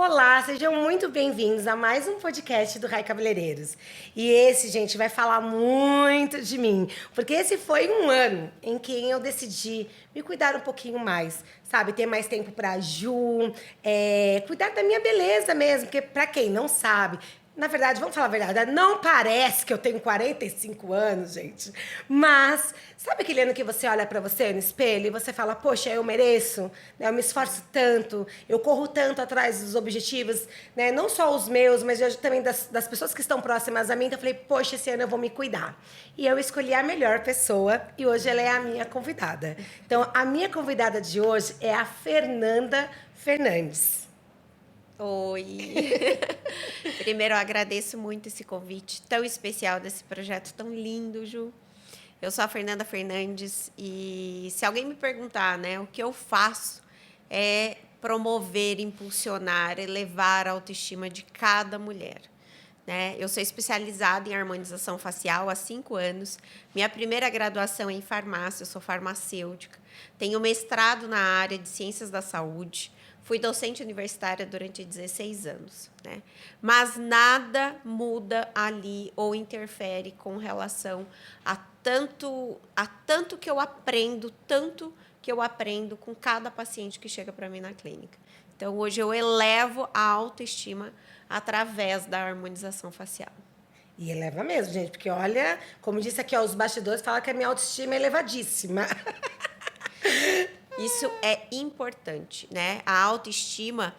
Olá, sejam muito bem-vindos a mais um podcast do Rai Cabeleireiros. E esse, gente, vai falar muito de mim, porque esse foi um ano em que eu decidi me cuidar um pouquinho mais, sabe? Ter mais tempo pra Ju, cuidar da minha beleza mesmo, porque pra quem não sabe, na verdade, vamos falar a verdade, não parece que eu tenho 45 anos, gente. Mas sabe aquele ano que você olha pra você no espelho e você fala, poxa, eu mereço, né? Eu me esforço tanto, eu corro tanto atrás dos objetivos, né? Não só os meus, mas também das pessoas que estão próximas a mim. Então eu falei, poxa, esse ano eu vou me cuidar. E eu escolhi a melhor pessoa e hoje ela é a minha convidada. Então, a minha convidada de hoje é a Fernanda Fernandes. Oi! Primeiro, eu agradeço muito esse convite tão especial desse projeto tão lindo, Ju. Eu sou a Fernanda Fernandes e se alguém me perguntar, né, o que eu faço é promover, impulsionar, elevar a autoestima de cada mulher. Né? Eu sou especializada em harmonização facial há 5 anos. Minha primeira graduação é em farmácia, eu sou farmacêutica. Tenho mestrado na área de ciências da saúde. Fui docente universitária durante 16 anos. Né? Mas nada muda ali ou interfere com relação a tanto que eu aprendo, tanto que eu aprendo com cada paciente que chega para mim na clínica. Então, hoje eu elevo a autoestima através da harmonização facial. E eleva mesmo, gente, porque olha, como disse aqui, ó, os bastidores falam que a minha autoestima é elevadíssima. Isso é importante, né? A autoestima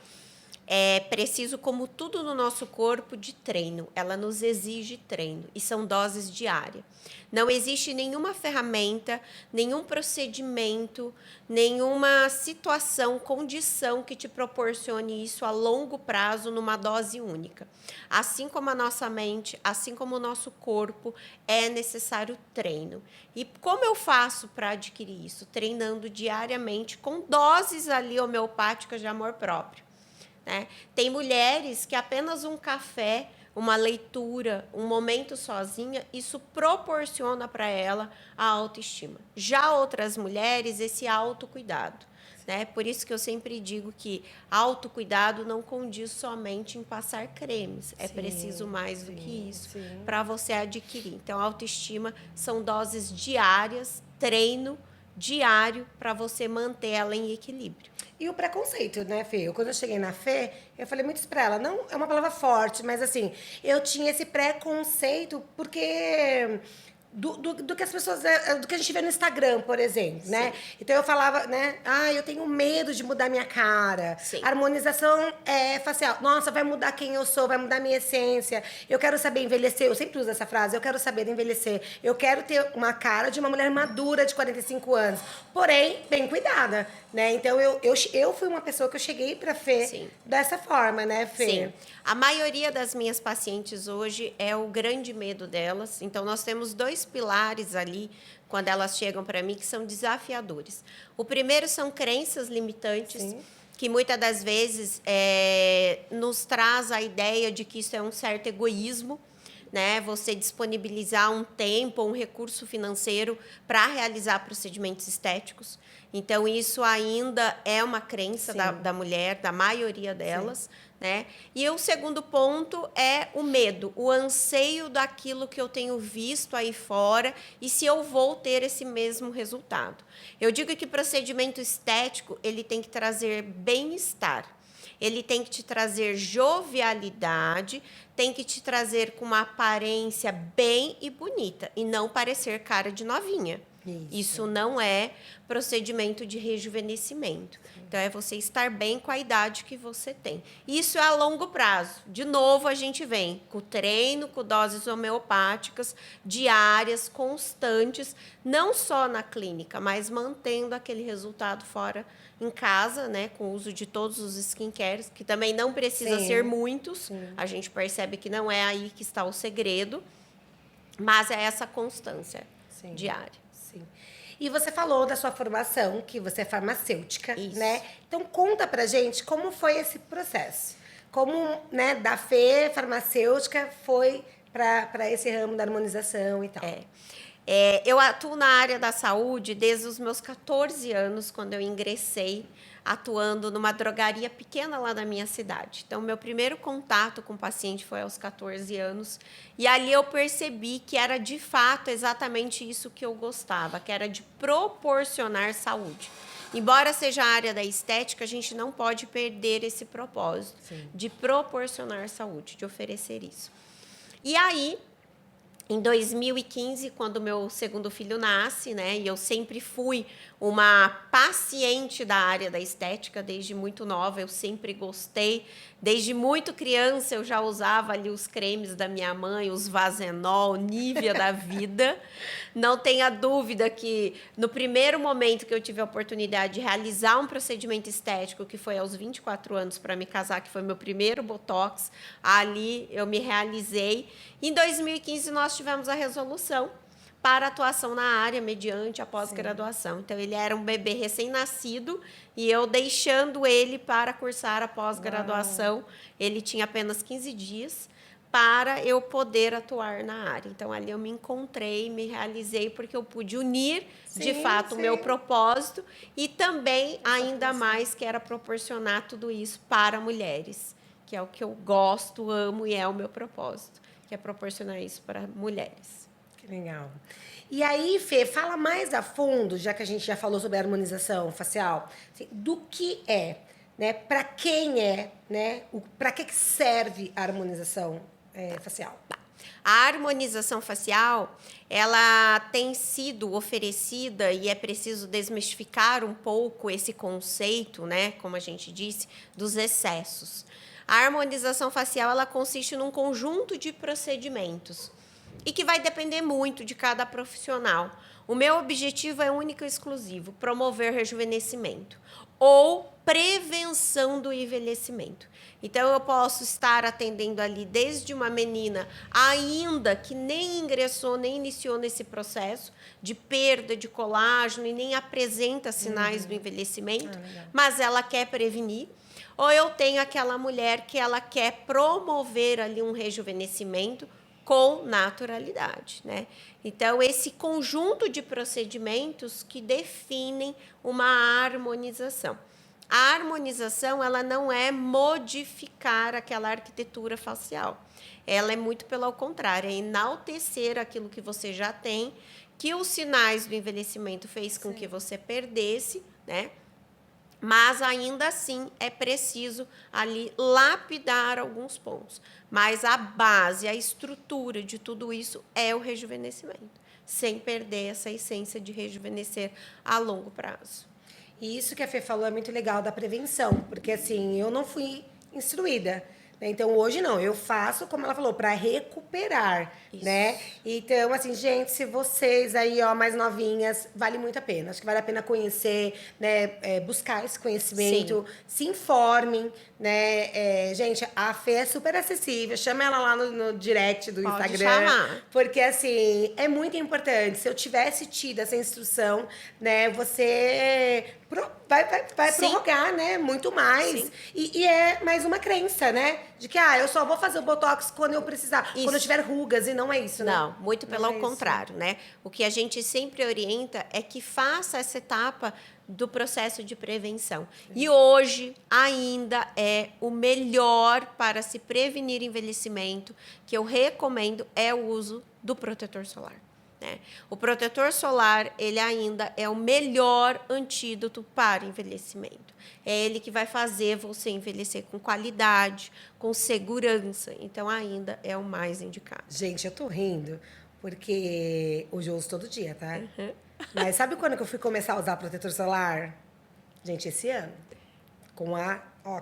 é preciso, como tudo no nosso corpo, de treino. Ela nos exige treino e são doses diárias. Não existe nenhuma ferramenta, nenhum procedimento, nenhuma situação, condição que te proporcione isso a longo prazo numa dose única. Assim como a nossa mente, assim como o nosso corpo, é necessário treino. E como eu faço para adquirir isso? Treinando diariamente com doses ali homeopáticas de amor próprio. Né? Tem mulheres que apenas um café, uma leitura, um momento sozinha, isso proporciona para ela a autoestima. Já outras mulheres, esse autocuidado. Né? Por isso que eu sempre digo que autocuidado não condiz somente em passar cremes. É preciso mais do que isso para você adquirir. Então, autoestima são doses diárias, treino diário para você manter ela em equilíbrio. E o preconceito, né, Fê? Quando eu cheguei na Fê, eu falei muito isso pra ela. Não é uma palavra forte, mas assim, eu tinha esse preconceito porque do que as pessoas, do que a gente vê no Instagram, por exemplo, né? Então eu falava, né? Ah, eu tenho medo de mudar minha cara. Sim. Harmonização facial. Nossa, vai mudar quem eu sou, vai mudar minha essência. Eu quero saber envelhecer. Eu sempre uso essa frase. Eu quero saber envelhecer. Eu quero ter uma cara de uma mulher madura de 45 anos. Porém, bem cuidada, né? Então eu fui uma pessoa que eu cheguei pra Fê dessa forma, né, Fê? Sim. A maioria das minhas pacientes hoje é o grande medo delas. Então, nós temos 2 pilares ali, quando elas chegam para mim, que são desafiadores. O primeiro são crenças limitantes, que muitas das vezes nos traz a ideia de que isso é um certo egoísmo, né? Você disponibilizar um tempo, um recurso financeiro para realizar procedimentos estéticos. Então, isso ainda é uma crença da mulher, da maioria delas. Né? E o segundo ponto é o medo, o anseio daquilo que eu tenho visto aí fora e se eu vou ter esse mesmo resultado. Eu digo que procedimento estético ele tem que trazer bem-estar. Ele tem que te trazer jovialidade, tem que te trazer com uma aparência bem e bonita e não parecer cara de novinha. Isso não é procedimento de rejuvenescimento. Então, é você estar bem com a idade que você tem. Isso é a longo prazo. De novo, a gente vem com treino, com doses homeopáticas, diárias, constantes, não só na clínica, mas mantendo aquele resultado fora em casa, né, com o uso de todos os skincare, que também não precisa ser muitos. A gente percebe que não é aí que está o segredo, mas é essa constância diária. E você falou da sua formação, que você é farmacêutica, né? Então, conta pra gente como foi esse processo. Como, né, da Fê farmacêutica foi para esse ramo da harmonização e tal. Eu atuo na área da saúde desde os meus 14 anos, quando eu ingressei atuando numa drogaria pequena lá da minha cidade. Então, meu primeiro contato com o paciente foi aos 14 anos, e ali eu percebi que era de fato exatamente isso que eu gostava, que era de proporcionar saúde. Embora seja a área da estética, a gente não pode perder esse propósito. Sim. De proporcionar saúde, de oferecer isso. E aí, em 2015, quando meu segundo filho nasce, né, e eu sempre fui uma paciente da área da estética desde muito nova, eu sempre gostei. Desde muito criança eu já usava ali os cremes da minha mãe, os Vazenol, Nivea da vida. Não tenha dúvida que no primeiro momento que eu tive a oportunidade de realizar um procedimento estético, que foi aos 24 anos para me casar, que foi meu primeiro Botox, ali eu me realizei. Em 2015 nós tivemos a resolução para atuação na área mediante a pós-graduação. Então, ele era um bebê recém-nascido e eu deixando ele para cursar a pós-graduação. Ele tinha apenas 15 dias para eu poder atuar na área. Então, ali eu me encontrei, me realizei, porque eu pude unir, de fato, o meu propósito e também, ainda mais, que era proporcionar tudo isso para mulheres, que é o que eu gosto, amo e é o meu propósito, que é proporcionar isso para mulheres. Legal. E aí, Fê, fala mais a fundo, já que a gente já falou sobre a harmonização facial, assim, do que é, né? Para quem é, né? Para que serve a harmonização facial? A harmonização facial, ela tem sido oferecida e é preciso desmistificar um pouco esse conceito, né? Como a gente disse, dos excessos. A harmonização facial, ela consiste num conjunto de procedimentos e que vai depender muito de cada profissional. O meu objetivo é único e exclusivo: promover rejuvenescimento ou prevenção do envelhecimento. Então, eu posso estar atendendo ali desde uma menina ainda que nem ingressou, nem iniciou nesse processo de perda de colágeno e nem apresenta sinais do envelhecimento, mas ela quer prevenir. Ou eu tenho aquela mulher que ela quer promover ali um rejuvenescimento com naturalidade, né? Então, esse conjunto de procedimentos que definem uma harmonização. A harmonização, ela não é modificar aquela arquitetura facial. Ela é muito pelo contrário, é enaltecer aquilo que você já tem, que os sinais do envelhecimento fez com que você perdesse, né? Mas ainda assim é preciso ali lapidar alguns pontos. Mas a base, a estrutura de tudo isso é o rejuvenescimento, sem perder essa essência de rejuvenescer a longo prazo. E isso que a Fê falou é muito legal da prevenção, porque assim, eu não fui instruída. Então, hoje não, eu faço, como ela falou, para recuperar, isso, né? Então, assim, gente, se vocês aí, ó, mais novinhas, vale muito a pena. Acho que vale a pena conhecer, né? Buscar esse conhecimento, sim, se informem, né? Gente, a Fê é super acessível, chama ela lá no direct do Pode Instagram. Chamar. Porque, assim, é muito importante. Se eu tivesse tido essa instrução, né? Você vai prorrogar, né? Muito mais. E é mais uma crença, né? De que, eu só vou fazer o Botox quando eu precisar, quando eu tiver rugas, e não é isso, né? Não, muito pelo contrário, né? O que a gente sempre orienta é que faça essa etapa do processo de prevenção. E hoje ainda é o melhor para se prevenir envelhecimento, que eu recomendo, é o uso do protetor solar. Né? O protetor solar, ele ainda é o melhor antídoto para envelhecimento. É ele que vai fazer você envelhecer com qualidade, com segurança. Então, ainda é o mais indicado. Gente, eu tô rindo, porque hoje eu uso todo dia, tá? Mas sabe quando que eu fui começar a usar protetor solar? Gente, esse ano. Com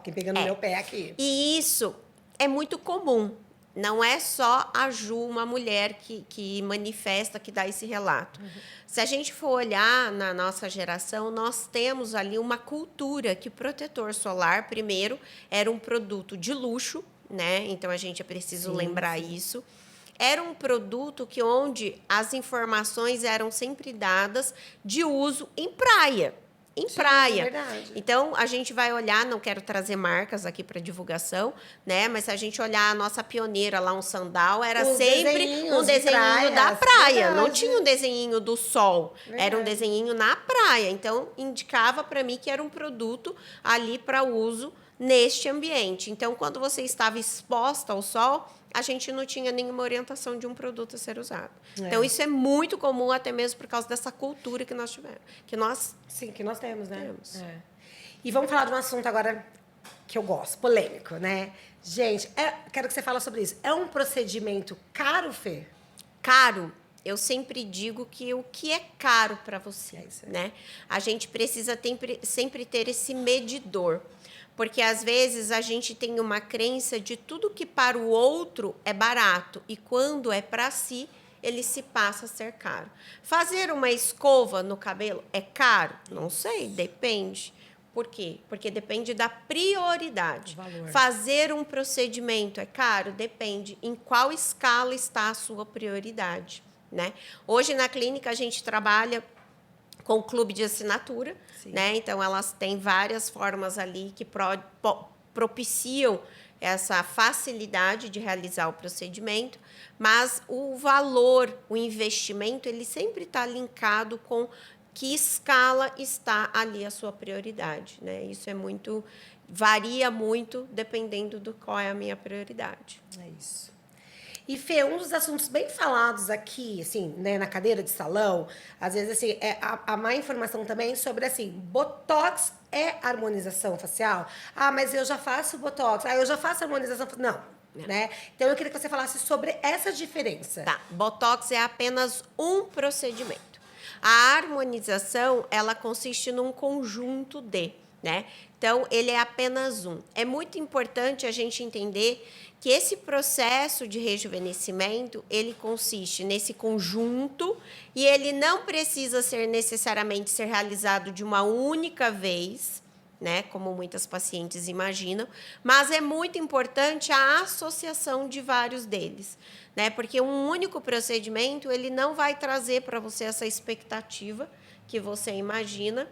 quem pega no meu pé aqui. E isso é muito comum. Não é só a Ju, uma mulher que manifesta, que dá esse relato. Se a gente for olhar na nossa geração, nós temos ali uma cultura que o protetor solar, primeiro, era um produto de luxo, né? Então, a gente é preciso lembrar isso. Era um produto onde as informações eram sempre dadas de uso em praia. em Sim, praia. é verdade. Então, a gente vai olhar, não quero trazer marcas aqui para divulgação, né? Mas se a gente olhar a nossa pioneira lá, um sandal, era Os sempre um desenhinhos de desenhinho da praias, praia. Não verdade. tinha um desenhinho do sol, era um Verdade. desenhinho na praia. Então, indicava para mim que era um produto ali para uso neste ambiente. Então, quando você estava exposta ao sol, a gente não tinha nenhuma orientação de um produto a ser usado. Então, isso é muito comum, até mesmo por causa dessa cultura que nós tivemos, que nós Sim, que nós temos, né? temos. É. E vamos falar de um assunto agora que eu gosto, polêmico, né? Gente, quero que você fale sobre isso. É um procedimento caro, Fê? Caro, eu sempre digo que o que é caro para você, É isso aí. né? A gente precisa sempre ter esse medidor. Porque às vezes a gente tem uma crença de tudo que para o outro é barato e quando é para si, ele se passa a ser caro. Fazer uma escova no cabelo é caro? Não sei, depende. Por quê? Porque depende da prioridade. O valor. Fazer um procedimento é caro? Depende em qual escala está a sua prioridade, né? Hoje na clínica a gente trabalha com clube de assinatura, Sim. né? Então elas têm várias formas ali que propiciam essa facilidade de realizar o procedimento, mas o valor, o investimento, ele sempre está linkado com que escala está ali a sua prioridade, né? Isso varia muito dependendo do qual é a minha prioridade. É isso. E, Fê, um dos assuntos bem falados aqui, assim, né, na cadeira de salão, às vezes, assim, é a má informação também sobre, assim, Botox é harmonização facial? Ah, mas eu já faço Botox. Ah, eu já faço harmonização facial. Não, né? Então, eu queria que você falasse sobre essa diferença. Tá, Botox é apenas um procedimento. A harmonização, ela consiste num conjunto de, né? Então, ele é apenas um. É muito importante a gente entender que esse processo de rejuvenescimento, ele consiste nesse conjunto e ele não precisa necessariamente ser realizado de uma única vez, né, como muitas pacientes imaginam, mas é muito importante a associação de vários deles, né? Porque um único procedimento, ele não vai trazer para você essa expectativa que você imagina,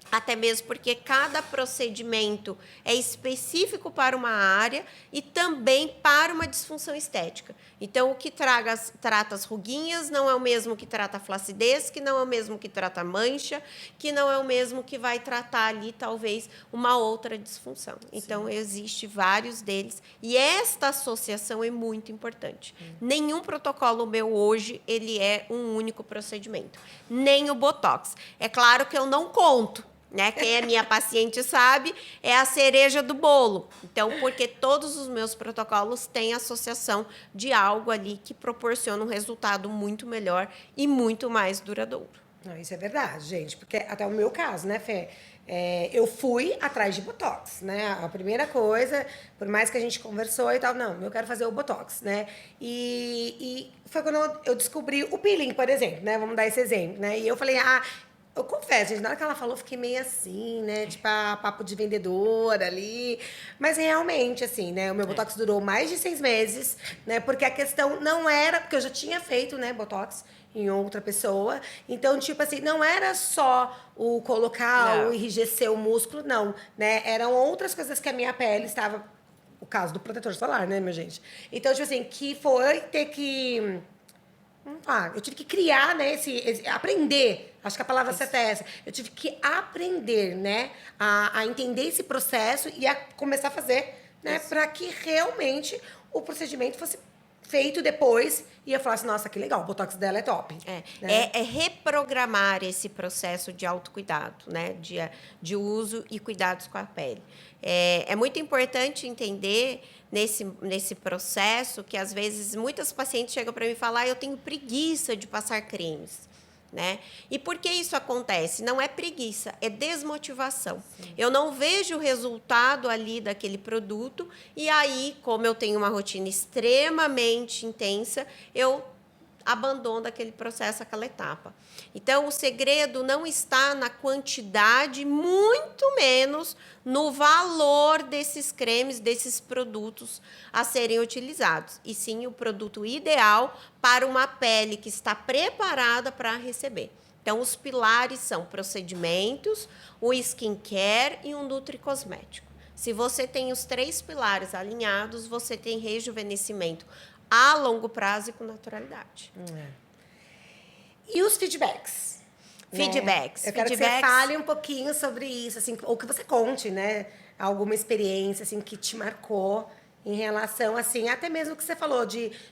até mesmo porque cada procedimento é específico para uma área e também para uma disfunção estética. Então, o que trata as ruguinhas não é o mesmo que trata a flacidez, que não é o mesmo que trata a mancha, que não é o mesmo que vai tratar ali, talvez, uma outra disfunção. Então, existe vários deles e esta associação é muito importante. Nenhum protocolo meu hoje, ele é um único procedimento. Nem o Botox. É claro que eu não conto, né? Quem é minha paciente sabe, é a cereja do bolo. Então, porque todos os meus protocolos têm associação de algo ali que proporciona um resultado muito melhor e muito mais duradouro. Não, isso é verdade, gente, porque até o meu caso, né, Fê? Eu fui atrás de Botox, né? A primeira coisa, por mais que a gente conversou e tal, não, eu quero fazer o Botox, né? E foi quando eu descobri o peeling, por exemplo, né? Vamos dar esse exemplo, né? E eu falei, eu confesso, gente, na hora que ela falou, eu fiquei meio assim, né? Tipo, papo de vendedora ali. Mas realmente, assim, né? O meu Botox durou mais de 6 meses, né? Porque a questão não era... Porque eu já tinha feito, né, Botox em outra pessoa. Então, tipo assim, não era só o colocar, Não. o enrijecer o músculo, não, né? Eram outras coisas que a minha pele estava... O caso do protetor solar, né, minha gente? Então, tipo assim, que foi ter que... eu tive que criar, né, aprender. Acho que a palavra certa é essa. Eu tive que aprender, né, a entender esse processo e a começar a fazer, né, para que realmente o procedimento fosse feito depois e eu falasse, nossa, que legal, o Botox dela é top. Né? É reprogramar esse processo de autocuidado, né? De uso e cuidados com a pele. É muito importante entender nesse processo que, às vezes, muitas pacientes chegam para mim e falam, eu tenho preguiça de passar cremes. Né? E por que isso acontece? Não é preguiça, é desmotivação. Sim. Eu não vejo o resultado ali daquele produto e aí, como eu tenho uma rotina extremamente intensa, eu abandono aquele processo, aquela etapa. Então, o segredo não está na quantidade, muito menos no valor desses cremes, desses produtos a serem utilizados, e sim o produto ideal para uma pele que está preparada para receber. Então, os pilares são procedimentos, o skincare e um nutricosmético. Se você tem os 3 pilares alinhados, você tem rejuvenescimento a longo prazo e com naturalidade. E os feedbacks? Feedbacks. Eu quero que você fale um pouquinho sobre isso, assim, ou que você conte, né? Alguma experiência assim, que te marcou em relação, assim, até mesmo o que você falou,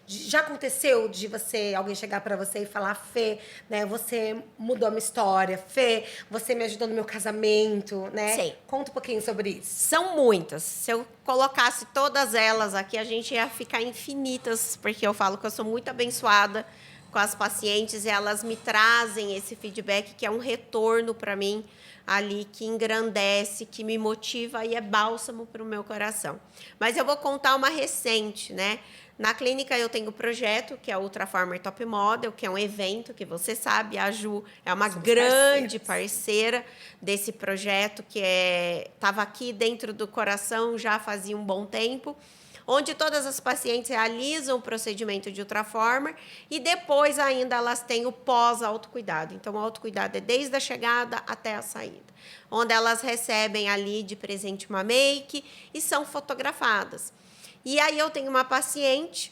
já aconteceu de alguém chegar para você e falar, Fê, né, você mudou a minha história, Fê, você me ajudou no meu casamento, né? Sim. Conta um pouquinho sobre isso. São muitas. Se eu colocasse todas elas aqui, a gente ia ficar infinitas, porque eu falo que eu sou muito abençoada com as pacientes e elas me trazem esse feedback que é um retorno para mim ali, que engrandece, que me motiva e é bálsamo para o meu coração. Mas eu vou contar uma recente, né? Na clínica eu tenho um projeto que é o Ultraformer Top Model, que é um evento que você sabe, a Ju é uma grande parceira desse projeto, que estava aqui dentro do coração já fazia um bom tempo, onde todas as pacientes realizam o procedimento de Ultraformer e depois ainda elas têm o pós-autocuidado. Então, o autocuidado é desde a chegada até a saída, onde elas recebem ali de presente uma make e são fotografadas. E aí eu tenho uma paciente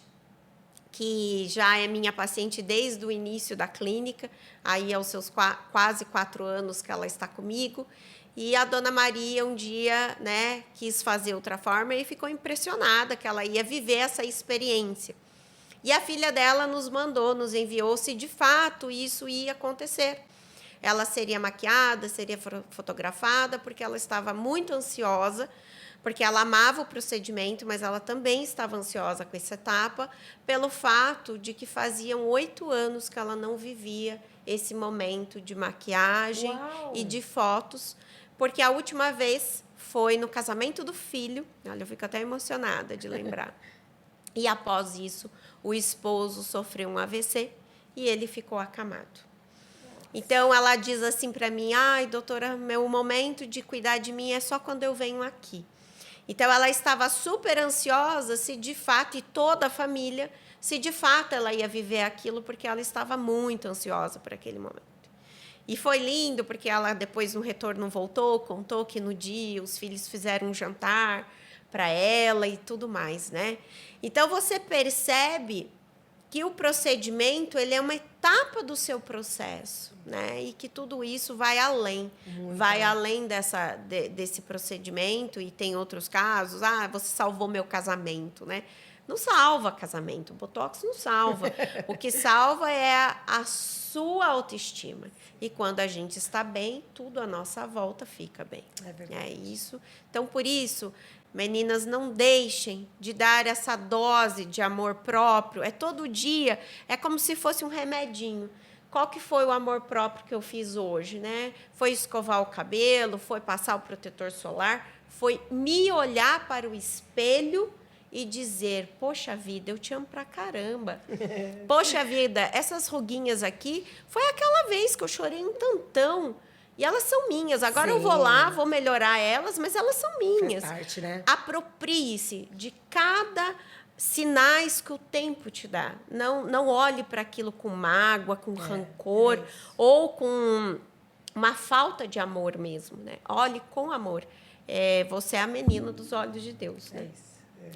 que já é minha paciente desde o início da clínica, aí aos seus quase 4 anos que ela está comigo. E a dona Maria um dia, né, quis fazer Ultraformer e ficou impressionada que ela ia viver essa experiência. E a filha dela nos enviou se de fato isso ia acontecer. Ela seria maquiada, seria fotografada, porque ela estava muito ansiosa, porque ela amava o procedimento, mas ela também estava ansiosa com essa etapa, pelo fato de que faziam 8 anos que ela não vivia esse momento de maquiagem e de fotos, porque a última vez foi no casamento do filho. Olha, eu fico até emocionada de lembrar. E após isso, o esposo sofreu um AVC e ele ficou acamado. Então, ela diz assim para mim, ai, doutora, meu momento de cuidar de mim é só quando eu venho aqui. Então, ela estava super ansiosa se de fato, e toda a família, se de fato ela ia viver aquilo, porque ela estava muito ansiosa por aquele momento. E foi lindo, porque ela depois no retorno voltou, contou que no dia os filhos fizeram um jantar para ela e tudo mais, né? Então, você percebe que o procedimento ele é uma etapa do seu processo, né? E que tudo isso vai além. Vai além desse procedimento, e tem outros casos. Ah, você salvou meu casamento, né? Não salva casamento, o Botox não salva. O que salva é a sua autoestima. E quando a gente está bem, tudo à nossa volta fica bem. É verdade. É isso. Então, por isso, meninas, não deixem de dar essa dose de amor próprio. É todo dia, é como se fosse um remedinho. Qual que foi o amor próprio que eu fiz hoje, né? Foi escovar o cabelo, foi passar o protetor solar, foi me olhar para o espelho e dizer, poxa vida, eu te amo pra caramba. Poxa vida, essas ruguinhas aqui, foi aquela vez que eu chorei um tantão. E elas são minhas. Agora eu vou lá, vou melhorar elas, mas elas são minhas. Faz parte, né? Aproprie-se de cada sinais que o tempo te dá. Não olhe para aquilo com mágoa, com rancor, ou com uma falta de amor mesmo, né? Olhe com amor. Você é a menina dos olhos de Deus, né?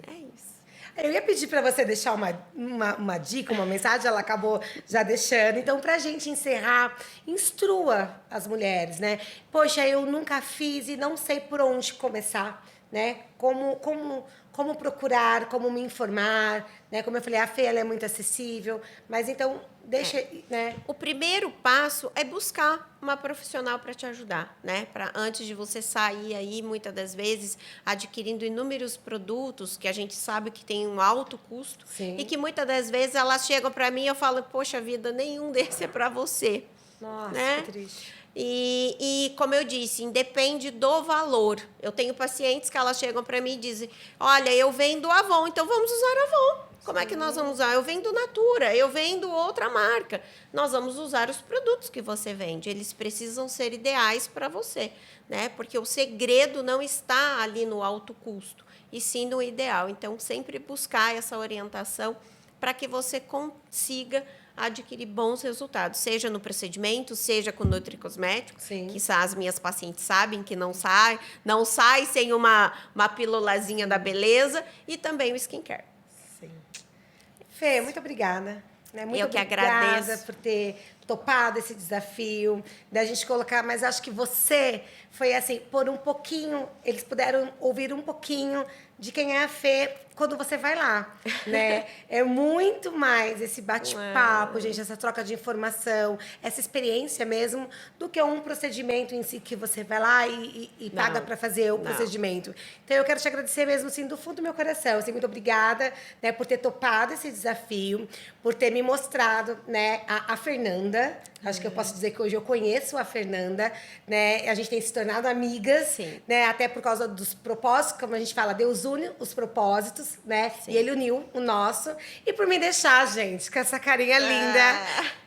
É isso. Eu ia pedir para você deixar uma dica, uma mensagem, ela acabou já deixando. Então, para a gente encerrar, instrua as mulheres, né? Poxa, eu nunca fiz e não sei por onde começar, né? Como procurar, como me informar, né? Como eu falei, a Fê, ela é muito acessível, mas então deixa, né? O primeiro passo é buscar uma profissional para te ajudar, né? Antes de você sair aí, muitas das vezes, adquirindo inúmeros produtos que a gente sabe que tem um alto custo. Sim. E que muitas das vezes elas chegam para mim e eu falo, poxa vida, nenhum desse é para você. Nossa, né? que triste. E, como eu disse, independe do valor. Eu tenho pacientes que elas chegam para mim e dizem, olha, eu vendo Avon, então vamos usar Avon. Como é que nós vamos usar? Eu vendo Natura, eu vendo outra marca. Nós vamos usar os produtos que você vende. Eles precisam ser ideais para você, né? Porque o segredo não está ali no alto custo, e sim no ideal. Então, sempre buscar essa orientação para que você consiga a adquirir bons resultados, seja no procedimento, seja com nutricosmético, Sim. que as minhas pacientes sabem que não sai sem uma pílulazinha da beleza, e também o skincare. Sim. Fê, muito obrigada. Né? Muito Eu que obrigada agradeço. por ter topado esse desafio, da gente colocar, mas acho que você foi assim, por um pouquinho, eles puderam ouvir um pouquinho de quem é a Fê quando você vai lá, né? É muito mais esse bate-papo, gente, essa troca de informação, essa experiência mesmo, do que um procedimento em si que você vai lá e paga para fazer o procedimento. Então, eu quero te agradecer mesmo, assim, do fundo do meu coração. Assim, muito obrigada, né, por ter topado esse desafio, por ter me mostrado, né, a Fernanda. Acho que eu posso dizer que hoje eu conheço a Fernanda, né? A gente tem se tornado amigas, Sim. né? Até por causa dos propósitos, como a gente fala, Deus une os propósitos, né? Sim. E ele uniu o nosso. E por me deixar, gente, com essa carinha linda,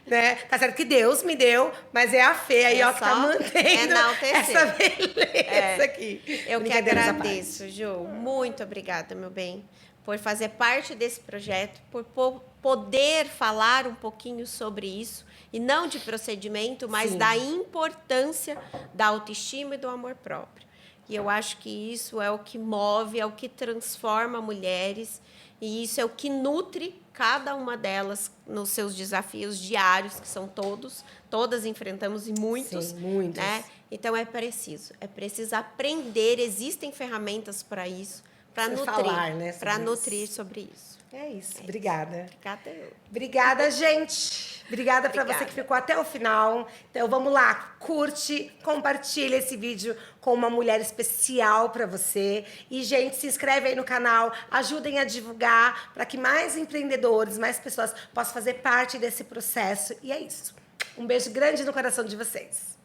né? Tá certo que Deus me deu, mas é a Fê aí, ó, que tá mantendo essa beleza aqui. Eu que Brincadeiras à agradeço, Ju. Muito obrigada, meu bem, por fazer parte desse projeto, por poder falar um pouquinho sobre isso, e não de procedimento, mas Sim. da importância da autoestima e do amor próprio. E eu acho que isso é o que move, é o que transforma mulheres, e isso é o que nutre cada uma delas nos seus desafios diários, que são todas enfrentamos, e muitos. Sim, muitos. Né? Então é preciso aprender, existem ferramentas para isso, para nutrir, falar, né, sobre nutrir sobre isso. É isso. Obrigada. Obrigada. Obrigada, gente. Obrigada para você que ficou até o final. Então, vamos lá. Curte, compartilha esse vídeo com uma mulher especial para você. E, gente, se inscreve aí no canal. Ajudem a divulgar para que mais empreendedores, mais pessoas possam fazer parte desse processo. E é isso. Um beijo grande no coração de vocês.